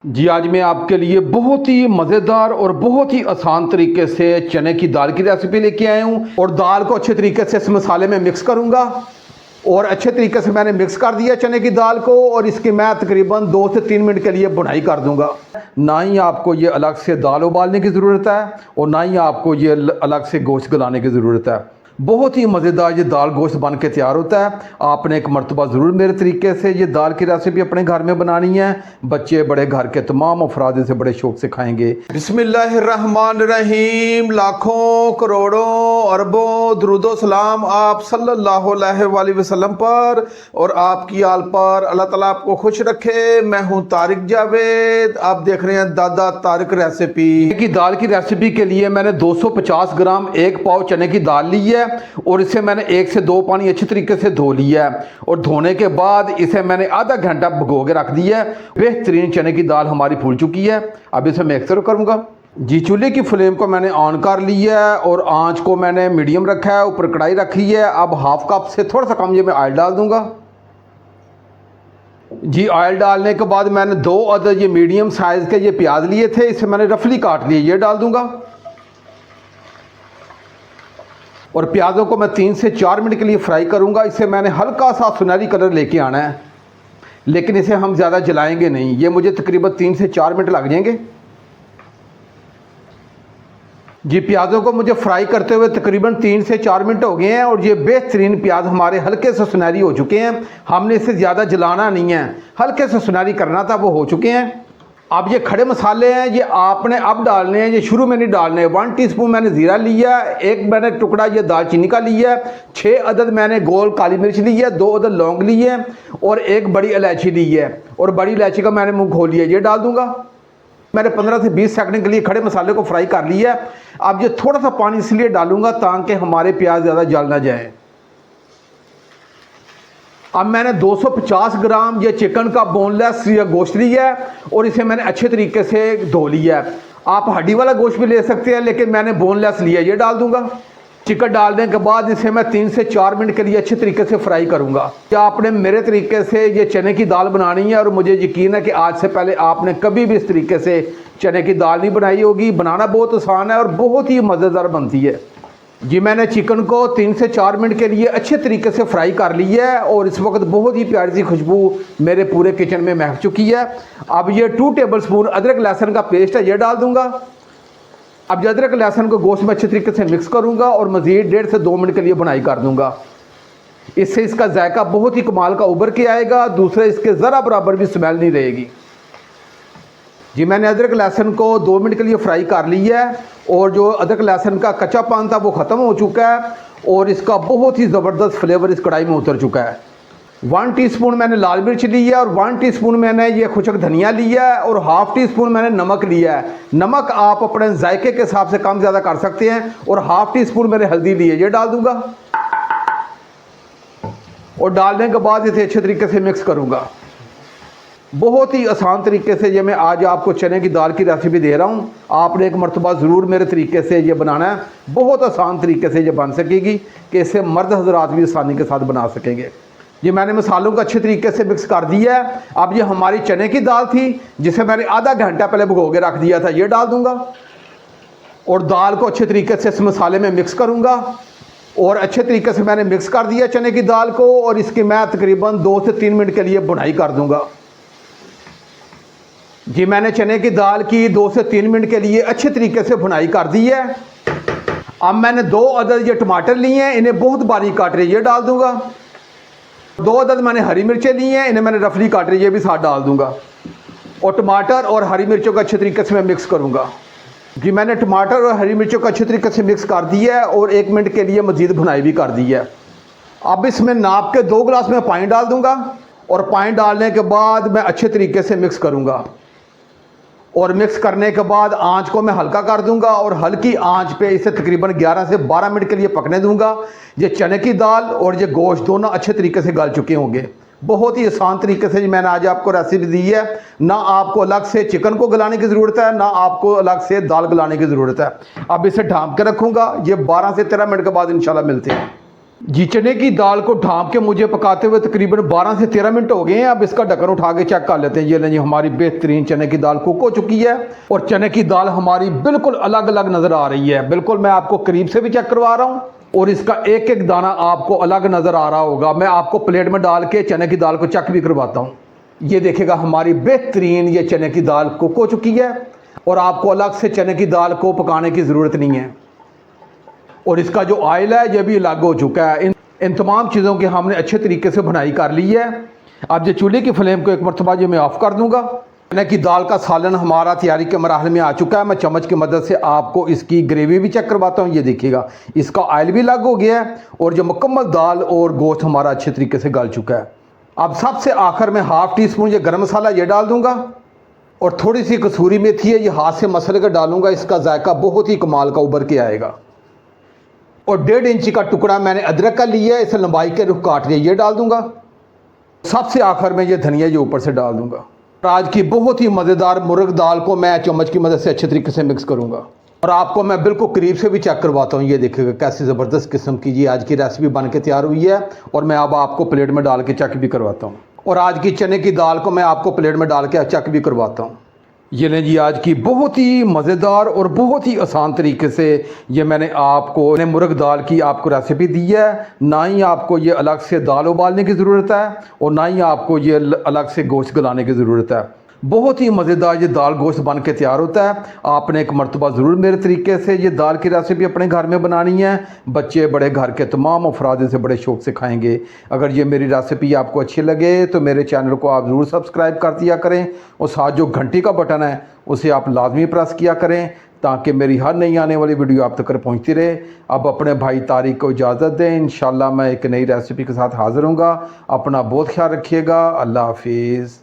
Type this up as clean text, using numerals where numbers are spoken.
जी, आज मैं आपके लिए बहुत ही मज़ेदार और बहुत ही आसान तरीके से चने की दाल की रेसिपी लेके आया हूँ। और दाल को अच्छे तरीके से इस मसाले में मिक्स करूँगा। और अच्छे तरीके से मैंने मिक्स कर दिया चने की दाल को, और इसकी मैं तकरीबन 2 से 3 मिनट के लिए बुनाई कर दूँगा। ना ही आपको ये अलग से दाल उबालने की ज़रूरत है और ना ही आपको ये अलग से गोश्त गलाने की ज़रूरत है। बहुत ही मज़ेदार ये दाल गोश्त बन के तैयार होता है। आपने एक मरतबा ज़रूर मेरे तरीके से ये दाल की रेसिपी अपने घर में बनानी है। बच्चे बड़े, घर के तमाम अफराद इसे बड़े शौक से खाएंगे। बिस्मिल्लाहिर्रहमानिर्रहीम। लाखों करोड़ों अरबों दुरूदो सलाम आप सल्लल्लाहु अलैहि वसल्लम पर और आपकी आल पर। अल्लाह ताला आपको खुश रखे। मैं हूँ तारिक जावेद, आप देख रहे हैं दादा तारिक रेसिपी की। दाल की रेसिपी के लिए मैंने 250 ग्राम 1 पाव चने की दाल ली है और इसे मैंने 1 से 2 पानी अच्छी तरीके से धो लिया है। और धोने के बाद इसे मैंने आधा घंटा भिगो के रख दिया है। बेहतरीन चने की दाल हमारी फूल चुकी है। अब इसे मैं मिक्स करूँगा। जी, चूल्हे की फ्लेम को मैंने ऑन कर लिया है और आंच को मैंने मीडियम रखा है। ऊपर कढ़ाई रखी है। अब हाफ कप से थोड़ा सा कम ये मैं ऑयल डाल दूंगा। जी, ऑयल डालने के बाद मैंने 2 अदद ये मीडियम साइज़ के ये प्याज लिए थे, इसे मैंने रफली काट लिए, ये डाल दूंगा। और प्याज़ों को मैं 3 से 4 मिनट के लिए फ्राई करूंगा। इसे मैंने हल्का सा सुनहरी कलर लेके आना है, लेकिन इसे हम ज़्यादा जलाएंगे नहीं। ये मुझे तकरीबन 3 से 4 मिनट लग जाएंगे। जी, प्याज़ों को मुझे फ्राई करते हुए तकरीबन 3 से 4 मिनट हो गए हैं और ये बेहतरीन प्याज हमारे हल्के से सुनहरी हो चुके हैं। हमने इसे ज़्यादा जलाना नहीं है, हल्के से सुनहरी करना था, वो हो चुके हैं। अब ये खड़े मसाले हैं, ये आपने अब डालने हैं, ये शुरू में नहीं डालने हैं। 1 टीस्पून मैंने ज़ीरा लिया, 1 मैंने टुकड़ा ये दालचीनी का लिया, 6 अदद मैंने गोल काली मिर्च ली है, 2 अदद लौंग ली है और 1 बड़ी इलायची ली है। और बड़ी इलायची का मैंने मुंह खोल लिया, ये डाल दूंगा। मैंने 15 से 20 सेकंड के लिए खड़े मसाले को फ्राई कर लिया। अब ये थोड़ा सा पानी इसलिए डालूंगा ताकि हमारे प्याज ज़्यादा जल ना जाए। अब मैंने 250 ग्राम ये चिकन का बोनलेस या गोश्त लिया है और इसे मैंने अच्छे तरीके से धो लिया है। आप हड्डी वाला गोश्त भी ले सकते हैं, लेकिन मैंने बोनलेस लिया, ये डाल दूंगा। चिकन डालने के बाद इसे मैं 3 से 4 मिनट के लिए अच्छे तरीके से फ्राई करूंगा। क्या आपने मेरे तरीके से ये चने की दाल बनानी है, और मुझे यकीन है कि आज से पहले आपने कभी भी इस तरीके से चने की दाल नहीं बनाई होगी। बनाना बहुत आसान है और बहुत ही मज़ेदार बनती है। जी, मैंने चिकन को 3 से 4 मिनट के लिए अच्छे तरीके से फ्राई कर लिया है और इस वक्त बहुत ही प्यारी सी खुशबू मेरे पूरे किचन में महक चुकी है। अब ये 2 टेबलस्पून अदरक लहसुन का पेस्ट है, ये डाल दूंगा। अब ये अदरक लहसुन को गोश्त में अच्छे तरीके से मिक्स करूंगा और मज़ीद 1.5 से 2 मिनट के लिए बुनाई कर दूंगा। इससे इसका जायका बहुत ही कमाल का उभर के आएगा। दूसरे, इसके ज़रा बराबर भी स्मेल नहीं रहेगी। जी, मैंने अदरक लहसुन को 2 मिनट के लिए फ्राई कर लिया है और जो अदरक लहसुन का कच्चापन था वो ख़त्म हो चुका है और इसका बहुत ही ज़बरदस्त फ्लेवर इस कढ़ाई में उतर चुका है। 1 टीस्पून मैंने लाल मिर्च ली है और 1 टीस्पून मैंने ये खुशक धनिया लिया है और हाफ़ टीस्पून मैंने नमक लिया है। नमक आप अपने जायके के हिसाब से कम ज़्यादा कर सकते हैं। और हाफ़ टीस्पून मैंने हल्दी ली है, ये डाल दूँगा। और डालने के बाद इसे अच्छे तरीके से मिक्स करूँगा। बहुत ही आसान तरीके से ये मैं आज आपको चने की दाल की रेसिपी दे रहा हूँ। आपने एक मरतबा ज़रूर मेरे तरीके से ये बनाना है। बहुत आसान तरीके से ये बन सकेगी कि इसे मर्द हजरात भी आसानी के साथ बना सकेंगे। ये मैंने मसालों को अच्छे तरीके से मिक्स कर दिया है। अब ये हमारी चने की दाल थी जिसे मैंने आधा घंटा पहले भिगो के रख दिया था, ये डाल दूँगा। और दाल को अच्छे तरीके से इस मसाले में मिक्स करूँगा और अच्छे तरीके से मैंने मिक्स कर दिया चने की दाल को और इसकी मैं तकरीबन 2 से 3 मिनट के लिए बुनाई कर दूँगा। जी, मैंने चने की दाल की 2 से 3 मिनट के लिए अच्छे तरीके से भुनाई कर दी है। अब मैंने 2 अदद ये टमाटर लिए हैं, इन्हें बहुत बारीक काट रही, ये डाल दूंगा। 2 अदद मैंने हरी मिर्चें ली हैं, इन्हें मैंने रफली काट रही, ये भी साथ डाल दूंगा। और टमाटर और हरी मिर्चों को अच्छे तरीके से मैं मिक्स करूंगा। जी, मैंने टमाटर और हरी मिर्चों को अच्छे तरीके से मिक्स कर दिया है और 1 मिनट के लिए मज़ीद भुनाई भी कर दी है। अब इसमें नाप के 2 गिलास में पानी डाल दूंगा और पानी डालने के बाद मैं अच्छे तरीके से मिक्स करूँगा। और मिक्स करने के बाद आंच को मैं हल्का कर दूंगा और हल्की आंच पे इसे तकरीबन 11 से 12 मिनट के लिए पकने दूंगा। ये चने की दाल और ये गोश्त दोनों अच्छे तरीके से गल चुके होंगे। बहुत ही आसान तरीके से मैंने आज आपको रेसिपी दी है। ना आपको अलग से चिकन को गलाने की ज़रूरत है, ना आपको अलग से दाल गलाने की ज़रूरत है। अब इसे ढाँप के रखूँगा। ये 12 से 13 मिनट के बाद इंशाल्लाह मिलते हैं। जी चने की दाल को ढाँप के मुझे पकाते हुए तकरीबन 12 से 13 मिनट हो गए हैं। अब इसका ढक्कन उठा के चेक कर लेते हैं। ये लें जी, हमारी बेहतरीन चने की दाल कुक हो चुकी है और चने की दाल हमारी बिल्कुल अलग अलग नज़र आ रही है। बिल्कुल मैं आपको करीब से भी चेक करवा रहा हूँ और इसका एक एक दाना आपको अलग नज़र आ रहा होगा। मैं आपको प्लेट में डाल के चने की दाल को चेक भी करवाता हूँ। ये देखिएगा, हमारी बेहतरीन ये चने की दाल कुक हो चुकी है और आपको अलग से चने की दाल को पकाने की ज़रूरत नहीं है। और इसका जो ऑयल है ये भी अलग हो चुका है। इन तमाम चीज़ों की हमने अच्छे तरीके से भुनाई कर ली है। अब ये चूल्हे की फ्लेम को एक मरतबा ये मैं ऑफ़ कर दूंगा। चने की दाल का सालन हमारा तैयारी के मराहल में आ चुका है। मैं चम्मच की मदद से आपको इसकी ग्रेवी भी चेक करवाता हूँ। ये देखिएगा, इसका ऑयल भी अलग हो गया है और जो मुकम्मल दाल और गोश्त हमारा अच्छे तरीके से गल चुका है। अब सबसे आखिर में ½ टी स्पून ये गर्म मसाला ये डाल दूंगा और थोड़ी सी कसूरी मेथी है, ये हाथ से मसल कर डालूंगा। इसका जायका बहुत ही कमाल का उभर के आएगा। और 1.5 इंच का टुकड़ा मैंने अदरक का लिया है, इसे लंबाई के रुख काट लिया, ये डाल दूंगा। सबसे आखिर में ये धनिया ये ऊपर से डाल दूंगा। आज की बहुत ही मज़ेदार मुर्ग दाल को मैं चम्मच की मदद से अच्छे तरीके से मिक्स करूंगा और आपको मैं बिल्कुल करीब से भी चेक करवाता हूँ। ये देखिएगा कैसी ज़बरदस्त किस्म की ये आज की रेसिपी बन के तैयार हुई है और मैं अब आपको प्लेट में डाल के चेक भी करवाता हूँ। और आज की चने की दाल को मैं आपको प्लेट में डाल के चेक भी करवाता हूँ। ये लें जी, आज की बहुत ही मज़ेदार और बहुत ही आसान तरीके से ये मैंने आपको मुर्ग दाल की आपको रेसिपी दी है। ना ही आपको ये अलग से दाल उबालने की ज़रूरत है और ना ही आपको ये अलग से गोश्त गलाने की ज़रूरत है। बहुत ही मज़ेदार ये दाल गोश्त बन के तैयार होता है। आपने एक मरतबा ज़रूर मेरे तरीके से ये दाल की रेसिपी अपने घर में बनानी है। बच्चे बड़े घर के तमाम अफराद से बड़े शौक़ से खाएंगे। अगर ये मेरी रेसिपी आपको अच्छी लगे तो मेरे चैनल को आप ज़रूर सब्सक्राइब कर दिया करें और साथ जो घंटी का बटन है उसे आप लाजमी प्रेस किया करें ताकि मेरी हर नई आने वाली वीडियो आप तक पहुंचती रहे। अब अपने भाई तारिक को इजाज़त दें। इंशाल्लाह मैं एक नई रेसिपी के साथ हाज़िर हूँगा। अपना बहुत ख्याल रखिएगा। अल्लाह हाफिज़।